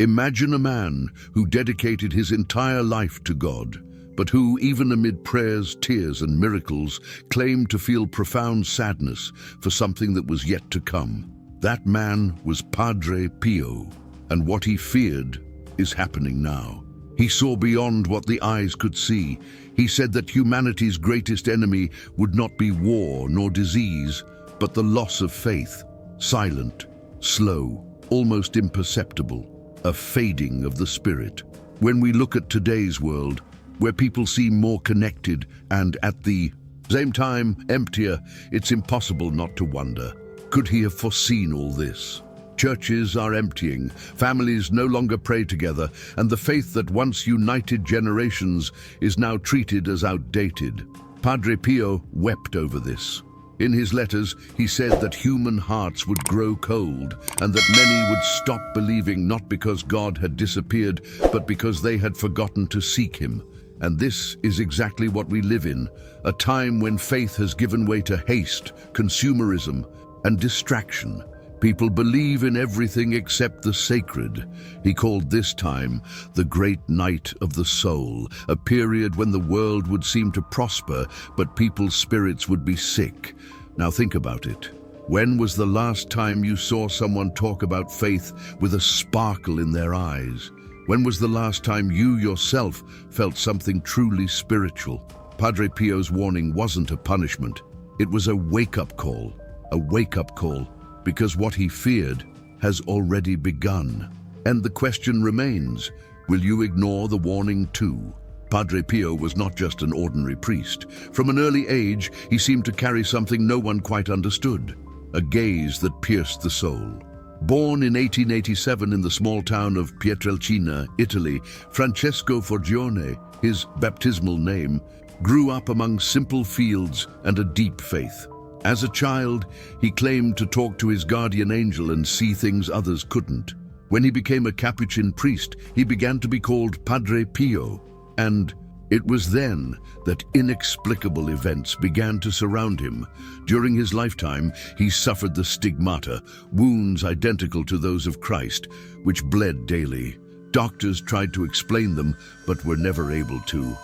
Imagine a man who dedicated his entire life to God, but who, even amid prayers, tears, and miracles, claimed to feel profound sadness for something that was yet to come. That man was Padre Pio, and what he feared is happening now. He saw beyond what the eyes could see. He said that humanity's greatest enemy would not be war nor disease, but the loss of faith, silent, slow, almost imperceptible, a fading of the spirit. When we look at today's world, where people seem more connected and at the same time emptier, it's impossible not to wonder, could he have foreseen all this? Churches are emptying, families no longer pray together, and the faith that once united generations is now treated as outdated. Padre Pio wept over this. In his letters, he said that human hearts would grow cold and that many would stop believing not because God had disappeared, but because they had forgotten to seek him. And this is exactly what we live in, a time when faith has given way to haste, consumerism, and distraction. People believe in everything except the sacred. He called this time the great night of the soul, a period when the world would seem to prosper, but people's spirits would be sick. Now think about it. When was the last time you saw someone talk about faith with a sparkle in their eyes? When was the last time you yourself felt something truly spiritual? Padre Pio's warning wasn't a punishment. It was a wake-up call. A wake-up call. Because what he feared has already begun. And the question remains, will you ignore the warning too? Padre Pio was not just an ordinary priest. From an early age, he seemed to carry something no one quite understood, a gaze that pierced the soul. Born in 1887 in the small town of Pietrelcina, Italy, Francesco Forgione, his baptismal name, grew up among simple fields and a deep faith. As a child, he claimed to talk to his guardian angel and see things others couldn't. When he became a Capuchin priest, he began to be called Padre Pio, and it was then that inexplicable events began to surround him. During his lifetime, he suffered the stigmata, wounds identical to those of Christ, which bled daily. Doctors tried to explain them, but were never able to.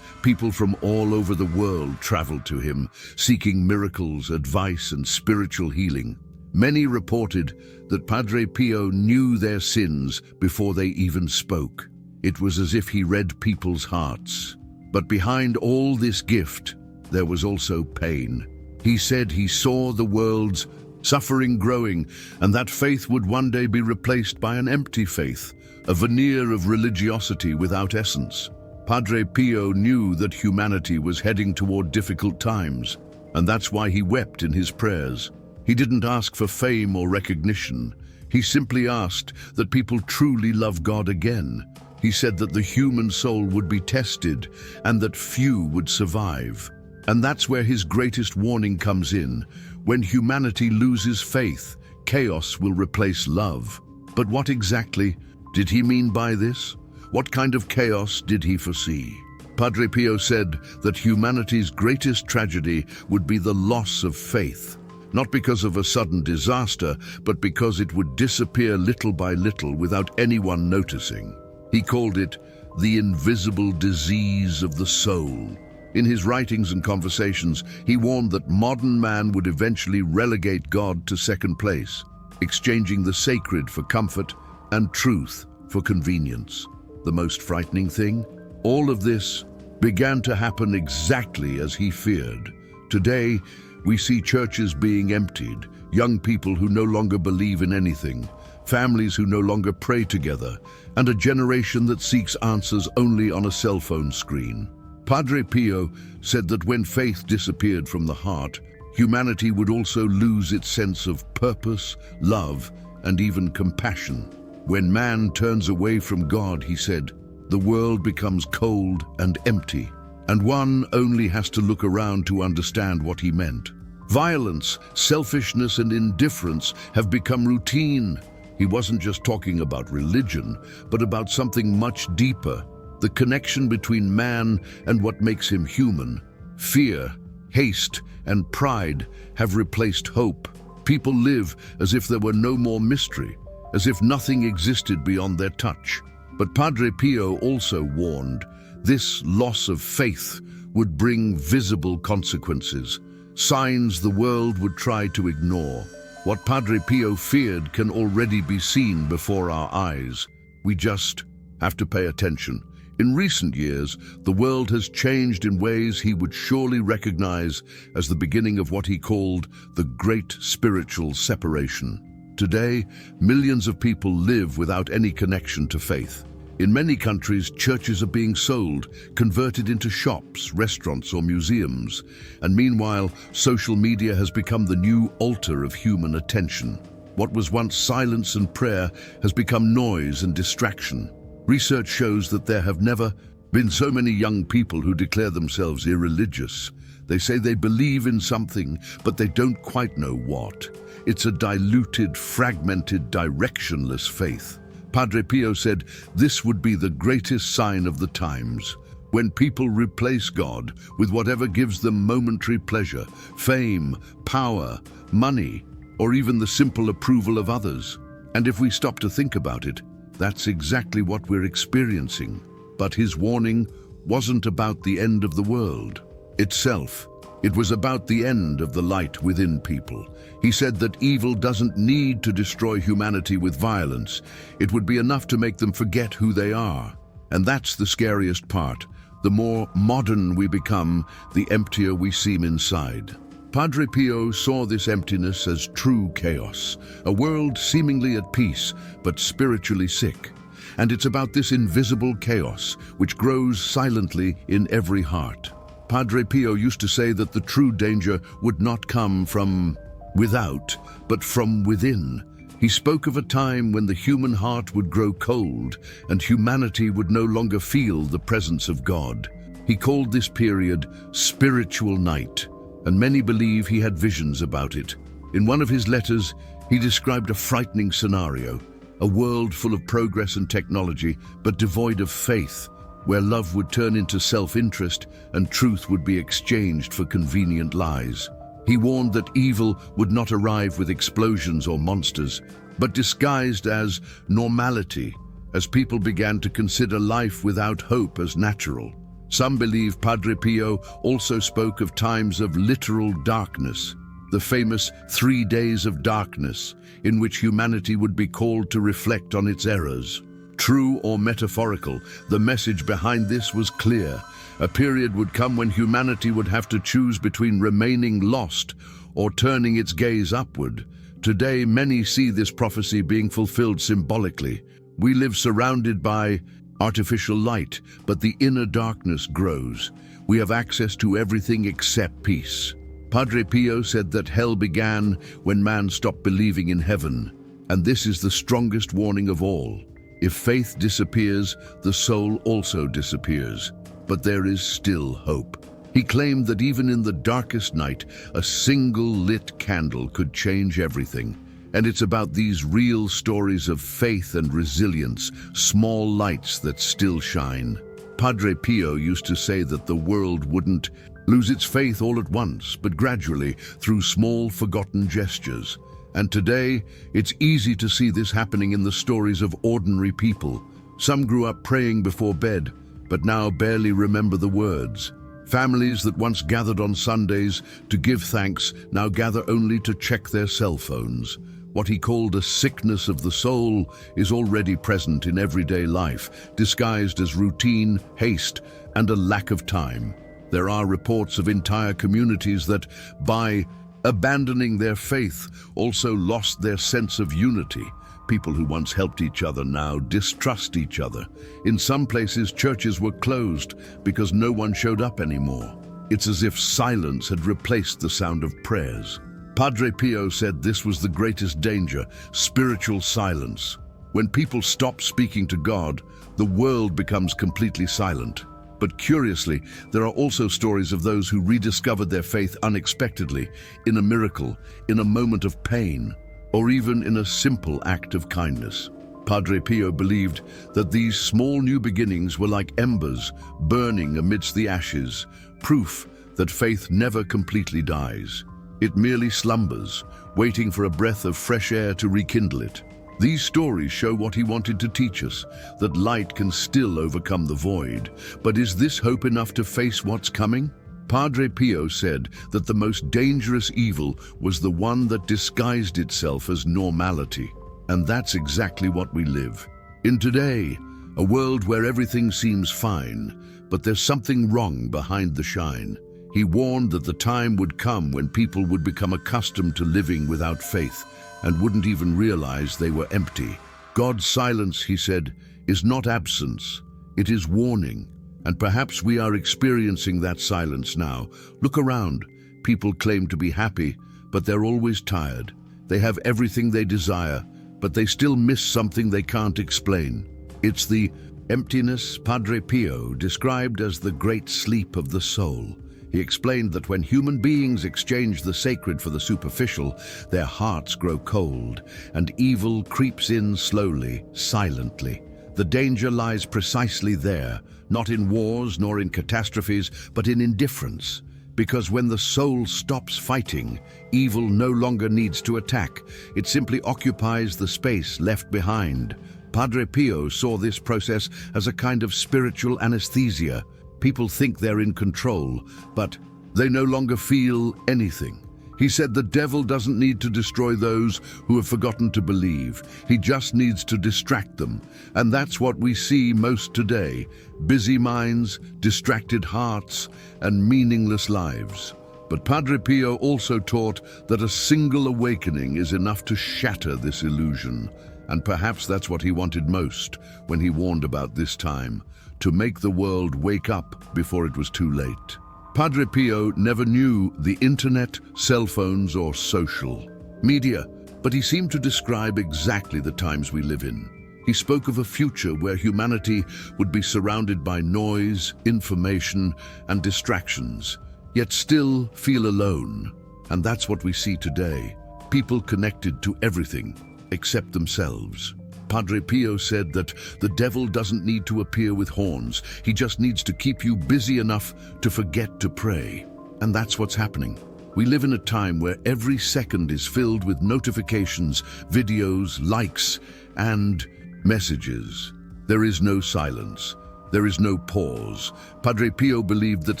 People from all over the world traveled to him, seeking miracles, advice, and spiritual healing. Many reported that Padre Pio knew their sins before they even spoke. It was as if he read people's hearts. But behind all this gift, there was also pain. He said he saw the world's suffering growing, and that faith would one day be replaced by an empty faith, a veneer of religiosity without essence. Padre Pio knew that humanity was heading toward difficult times, and that's why he wept in his prayers. He didn't ask for fame or recognition. He simply asked that people truly love God again. He said that the human soul would be tested and that few would survive. And that's where his greatest warning comes in. When humanity loses faith, chaos will replace love. But what exactly did he mean by this? What kind of chaos did he foresee? Padre Pio said that humanity's greatest tragedy would be the loss of faith, not because of a sudden disaster, but because it would disappear little by little without anyone noticing. He called it the invisible disease of the soul. In his writings and conversations, he warned that modern man would eventually relegate God to second place, exchanging the sacred for comfort and truth for convenience. The most frightening thing? All of this began to happen exactly as he feared. Today, we see churches being emptied, young people who no longer believe in anything, families who no longer pray together, and a generation that seeks answers only on a cell phone screen. Padre Pio said that when faith disappeared from the heart, humanity would also lose its sense of purpose, love, and even compassion. When man turns away from God, he said, the world becomes cold and empty, and one only has to look around to understand what he meant. Violence, selfishness, and indifference have become routine. He wasn't just talking about religion, but about something much deeper, the connection between man and what makes him human. Fear, haste, and pride have replaced hope. People live as if there were no more mystery, as if nothing existed beyond their touch. But Padre Pio also warned this loss of faith would bring visible consequences, signs the world would try to ignore. What Padre Pio feared can already be seen before our eyes. We just have to pay attention. In recent years, the world has changed in ways he would surely recognize as the beginning of what he called the great spiritual separation. Today, millions of people live without any connection to faith. In many countries, churches are being sold, converted into shops, restaurants, or museums. And meanwhile, social media has become the new altar of human attention. What was once silence and prayer has become noise and distraction. Research shows that there have never been so many young people who declare themselves irreligious. They say they believe in something, but they don't quite know what. It's a diluted, fragmented, directionless faith. Padre Pio said this would be the greatest sign of the times, when people replace God with whatever gives them momentary pleasure, fame, power, money, or even the simple approval of others. And if we stop to think about it, that's exactly what we're experiencing. But his warning wasn't about the end of the world itself. It was about the end of the light within people. He said that evil doesn't need to destroy humanity with violence. It would be enough to make them forget who they are. And that's the scariest part. The more modern we become, the emptier we seem inside. Padre Pio saw this emptiness as true chaos, a world seemingly at peace, but spiritually sick. And it's about this invisible chaos which grows silently in every heart. Padre Pio used to say that the true danger would not come from without, but from within. He spoke of a time when the human heart would grow cold and humanity would no longer feel the presence of God. He called this period spiritual night, and many believe he had visions about it. In one of his letters, he described a frightening scenario, a world full of progress and technology, but devoid of faith, where love would turn into self-interest and truth would be exchanged for convenient lies. He warned that evil would not arrive with explosions or monsters, but disguised as normality, as people began to consider life without hope as natural. Some believe Padre Pio also spoke of times of literal darkness, the famous 3 days of darkness, in which humanity would be called to reflect on its errors. True or metaphorical, the message behind this was clear. A period would come when humanity would have to choose between remaining lost or turning its gaze upward. Today, many see this prophecy being fulfilled symbolically. We live surrounded by artificial light, but the inner darkness grows. We have access to everything except peace. Padre Pio said that hell began when man stopped believing in heaven, and this is the strongest warning of all. If faith disappears, the soul also disappears, but there is still hope. He claimed that even in the darkest night, a single lit candle could change everything. And it's about these real stories of faith and resilience, small lights that still shine. Padre Pio used to say that the world wouldn't lose its faith all at once, but gradually through small, forgotten gestures. And today, it's easy to see this happening in the stories of ordinary people. Some grew up praying before bed, but now barely remember the words. Families that once gathered on Sundays to give thanks now gather only to check their cell phones. What he called a sickness of the soul is already present in everyday life, disguised as routine, haste, and a lack of time. There are reports of entire communities that, by abandoning their faith, also lost their sense of unity. People who once helped each other now distrust each other. In some places, churches were closed because no one showed up anymore. It's as if silence had replaced the sound of prayers. Padre Pio said this was the greatest danger, spiritual silence. When people stop speaking to God, the world becomes completely silent. But curiously, there are also stories of those who rediscovered their faith unexpectedly, in a miracle, in a moment of pain, or even in a simple act of kindness. Padre Pio believed that these small new beginnings were like embers burning amidst the ashes, proof that faith never completely dies. It merely slumbers, waiting for a breath of fresh air to rekindle it. These stories show what he wanted to teach us, that light can still overcome the void. But is this hope enough to face what's coming? Padre Pio said that the most dangerous evil was the one that disguised itself as normality. And that's exactly what we live in today, a world where everything seems fine, but there's something wrong behind the shine. He warned that the time would come when people would become accustomed to living without faith and wouldn't even realize they were empty. God's silence, he said, is not absence, it is warning. And perhaps we are experiencing that silence now. Look around. People claim to be happy, but they're always tired. They have everything they desire, but they still miss something they can't explain. It's the emptiness Padre Pio described as the great sleep of the soul. He explained that when human beings exchange the sacred for the superficial, their hearts grow cold, and evil creeps in slowly, silently. The danger lies precisely there, not in wars nor in catastrophes, but in indifference. Because when the soul stops fighting, evil no longer needs to attack. It simply occupies the space left behind. Padre Pio saw this process as a kind of spiritual anesthesia. People think they're in control, but they no longer feel anything. He said the devil doesn't need to destroy those who have forgotten to believe. He just needs to distract them. And that's what we see most today: busy minds, distracted hearts, and meaningless lives. But Padre Pio also taught that a single awakening is enough to shatter this illusion. And perhaps that's what he wanted most when he warned about this time, to make the world wake up before it was too late. Padre Pio never knew the internet, cell phones, or social media, but he seemed to describe exactly the times we live in. He spoke of a future where humanity would be surrounded by noise, information, and distractions, yet still feel alone. And that's what we see today. People connected to everything except themselves. Padre Pio said that the devil doesn't need to appear with horns. He just needs to keep you busy enough to forget to pray. And that's what's happening. We live in a time where every second is filled with notifications, videos, likes, and messages. There is no silence. There is no pause. Padre Pio believed that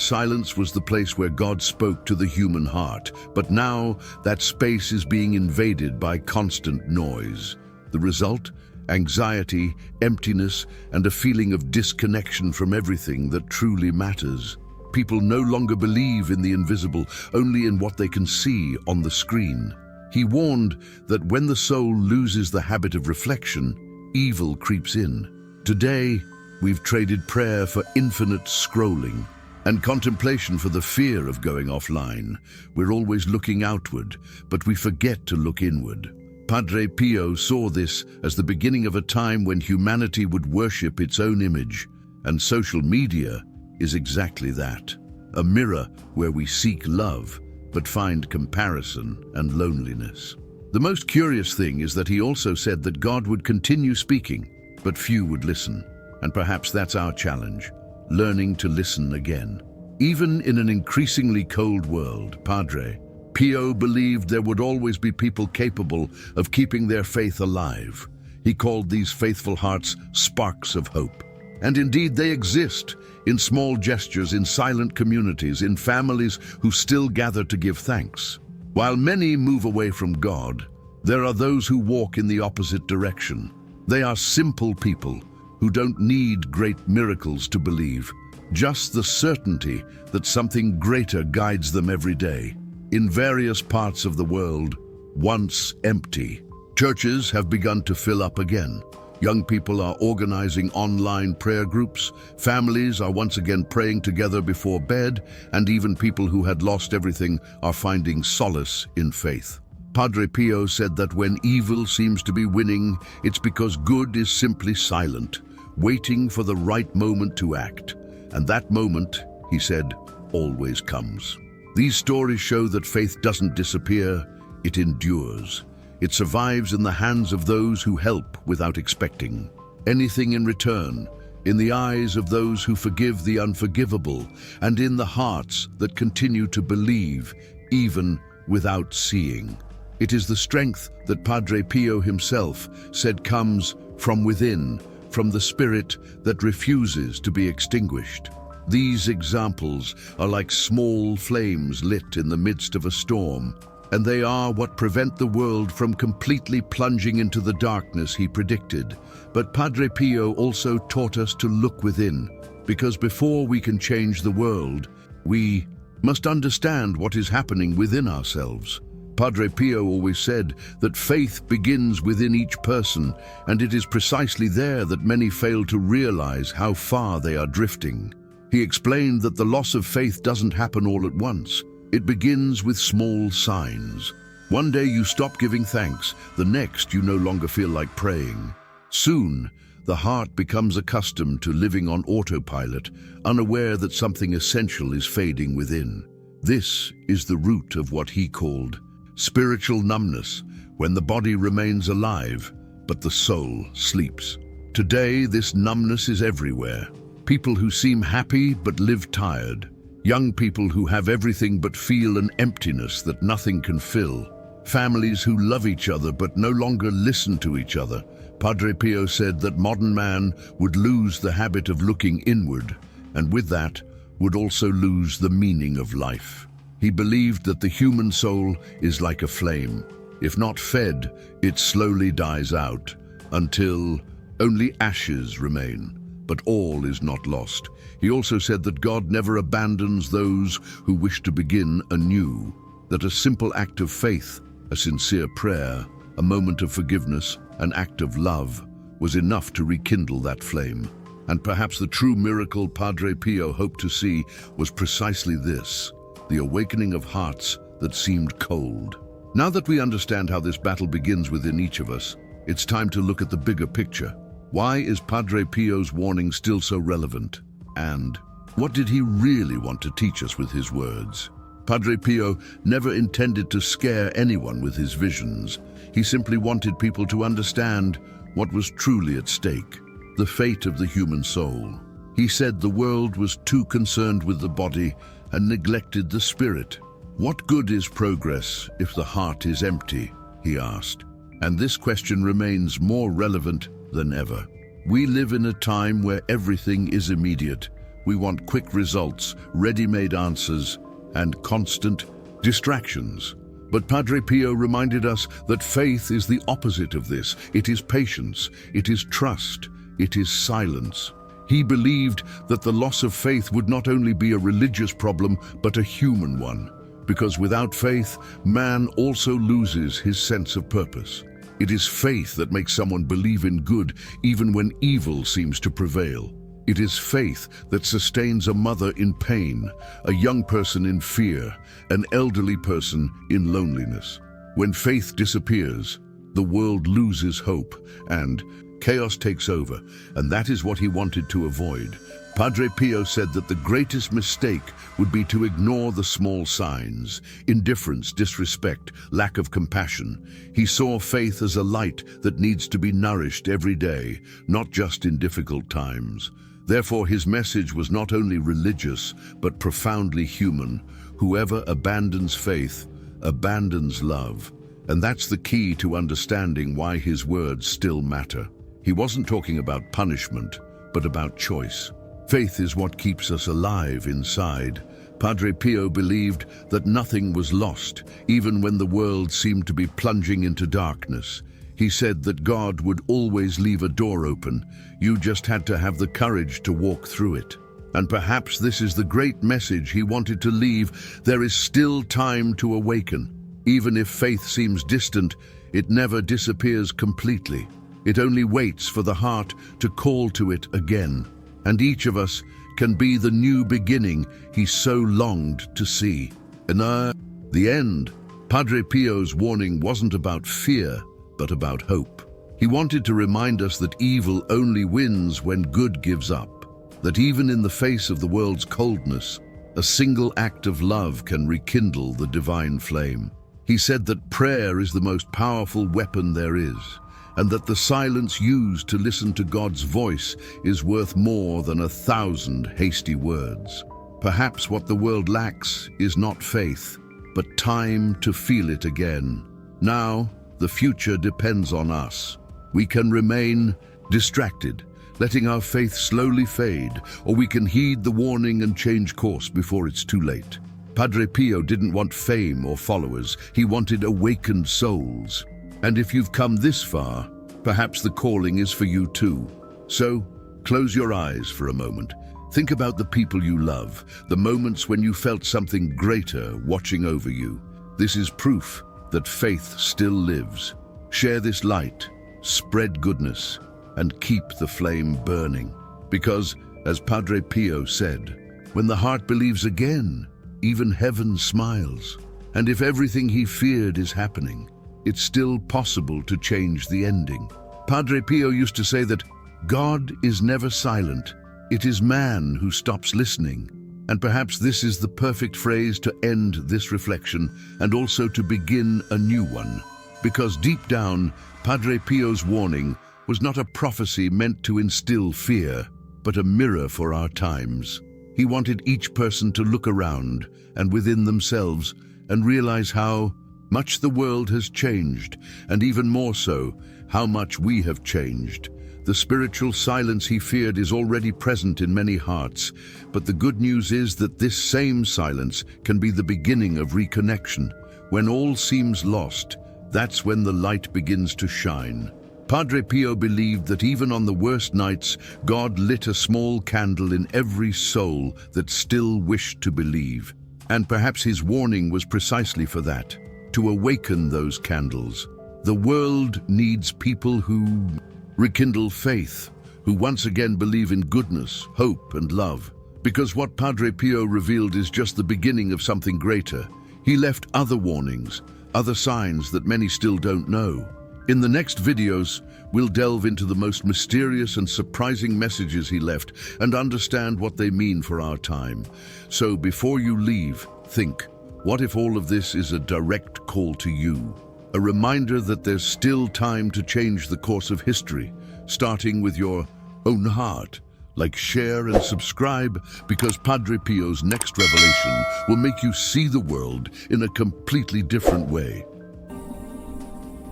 silence was the place where God spoke to the human heart. But now that space is being invaded by constant noise. The result? Anxiety, emptiness, and a feeling of disconnection from everything that truly matters. People no longer believe in the invisible, only in what they can see on the screen. He warned that when the soul loses the habit of reflection, evil creeps in. Today, we've traded prayer for infinite scrolling and contemplation for the fear of going offline. We're always looking outward, but we forget to look inward. Padre Pio saw this as the beginning of a time when humanity would worship its own image, and social media is exactly that. A mirror where we seek love, but find comparison and loneliness. The most curious thing is that he also said that God would continue speaking, but few would listen. And perhaps that's our challenge, learning to listen again. Even in an increasingly cold world, Padre Pio believed there would always be people capable of keeping their faith alive. He called these faithful hearts sparks of hope. And indeed they exist, in small gestures, in silent communities, in families who still gather to give thanks. While many move away from God, there are those who walk in the opposite direction. They are simple people who don't need great miracles to believe, just the certainty that something greater guides them every day. In various parts of the world, once empty, churches have begun to fill up again. Young people are organizing online prayer groups, families are once again praying together before bed, and even people who had lost everything are finding solace in faith. Padre Pio said that when evil seems to be winning, it's because good is simply silent, waiting for the right moment to act. And that moment, he said, always comes. These stories show that faith doesn't disappear, it endures. It survives in the hands of those who help without expecting anything in return, in the eyes of those who forgive the unforgivable, and in the hearts that continue to believe even without seeing. It is the strength that Padre Pio himself said comes from within, from the spirit that refuses to be extinguished. These examples are like small flames lit in the midst of a storm, and they are what prevent the world from completely plunging into the darkness he predicted. But Padre Pio also taught us to look within, because before we can change the world, we must understand what is happening within ourselves. Padre Pio always said that faith begins within each person, and it is precisely there that many fail to realize how far they are drifting. He explained that the loss of faith doesn't happen all at once. It begins with small signs. One day you stop giving thanks, the next you no longer feel like praying. Soon, the heart becomes accustomed to living on autopilot, unaware that something essential is fading within. This is the root of what he called spiritual numbness, when the body remains alive, but the soul sleeps. Today, this numbness is everywhere. People who seem happy but live tired. Young people who have everything but feel an emptiness that nothing can fill. Families who love each other but no longer listen to each other. Padre Pio said that modern man would lose the habit of looking inward, and with that would also lose the meaning of life. He believed that the human soul is like a flame. If not fed, it slowly dies out until only ashes remain. But all is not lost. He also said that God never abandons those who wish to begin anew, that a simple act of faith, a sincere prayer, a moment of forgiveness, an act of love, was enough to rekindle that flame. And perhaps the true miracle Padre Pio hoped to see was precisely this, the awakening of hearts that seemed cold. Now that we understand how this battle begins within each of us, it's time to look at the bigger picture. Why is Padre Pio's warning still so relevant? And what did he really want to teach us with his words? Padre Pio never intended to scare anyone with his visions. He simply wanted people to understand what was truly at stake, the fate of the human soul. He said the world was too concerned with the body and neglected the spirit. What good is progress if the heart is empty? He asked. And this question remains more relevant than ever. We live in a time where everything is immediate. We want quick results, ready-made answers, and constant distractions. But Padre Pio reminded us that faith is the opposite of this. It is patience, it is trust, it is silence. He believed that the loss of faith would not only be a religious problem, but a human one. Because without faith, man also loses his sense of purpose. It is faith that makes someone believe in good even when evil seems to prevail. It is faith that sustains a mother in pain, a young person in fear, an elderly person in loneliness. When faith disappears, the world loses hope and chaos takes over, and that is what he wanted to avoid. Padre Pio said that the greatest mistake would be to ignore the small signs, indifference, disrespect, lack of compassion. He saw faith as a light that needs to be nourished every day, not just in difficult times. Therefore, his message was not only religious, but profoundly human. Whoever abandons faith, abandons love. And that's the key to understanding why his words still matter. He wasn't talking about punishment, but about choice. Faith is what keeps us alive inside. Padre Pio believed that nothing was lost, even when the world seemed to be plunging into darkness. He said that God would always leave a door open. You just had to have the courage to walk through it. And perhaps this is the great message he wanted to leave. There is still time to awaken. Even if faith seems distant, it never disappears completely. It only waits for the heart to call to it again. And each of us can be the new beginning he so longed to see. And the end. Padre Pio's warning wasn't about fear, but about hope. He wanted to remind us that evil only wins when good gives up. That even in the face of the world's coldness, a single act of love can rekindle the divine flame. He said that prayer is the most powerful weapon there is, and that the silence used to listen to God's voice is worth more than 1,000 hasty words. Perhaps what the world lacks is not faith, but time to feel it again. Now, the future depends on us. We can remain distracted, letting our faith slowly fade, or we can heed the warning and change course before it's too late. Padre Pio didn't want fame or followers, he wanted awakened souls. And if you've come this far, perhaps the calling is for you too. So, close your eyes for a moment. Think about the people you love, the moments when you felt something greater watching over you. This is proof that faith still lives. Share this light, spread goodness, and keep the flame burning. Because, as Padre Pio said, when the heart believes again, even heaven smiles. And if everything he feared is happening, it's still possible to change the ending. Padre Pio used to say that God is never silent. It is man who stops listening. And perhaps this is the perfect phrase to end this reflection and also to begin a new one. Because deep down, Padre Pio's warning was not a prophecy meant to instill fear, but a mirror for our times. He wanted each person to look around and within themselves and realize how much the world has changed, and even more so, how much we have changed. The spiritual silence he feared is already present in many hearts, but the good news is that this same silence can be the beginning of reconnection. When all seems lost, that's when the light begins to shine. Padre Pio believed that even on the worst nights, God lit a small candle in every soul that still wished to believe. And perhaps his warning was precisely for that, to awaken those candles. The world needs people who rekindle faith, who once again believe in goodness, hope, and love. Because what Padre Pio revealed is just the beginning of something greater. He left other warnings, other signs that many still don't know. In the next videos, we'll delve into the most mysterious and surprising messages he left and understand what they mean for our time. So before you leave, think, what if all of this is a direct call to you? A reminder that there's still time to change the course of history, starting with your own heart. Like, share and subscribe, because Padre Pio's next revelation will make you see the world in a completely different way.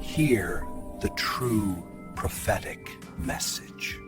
Hear the true prophetic message.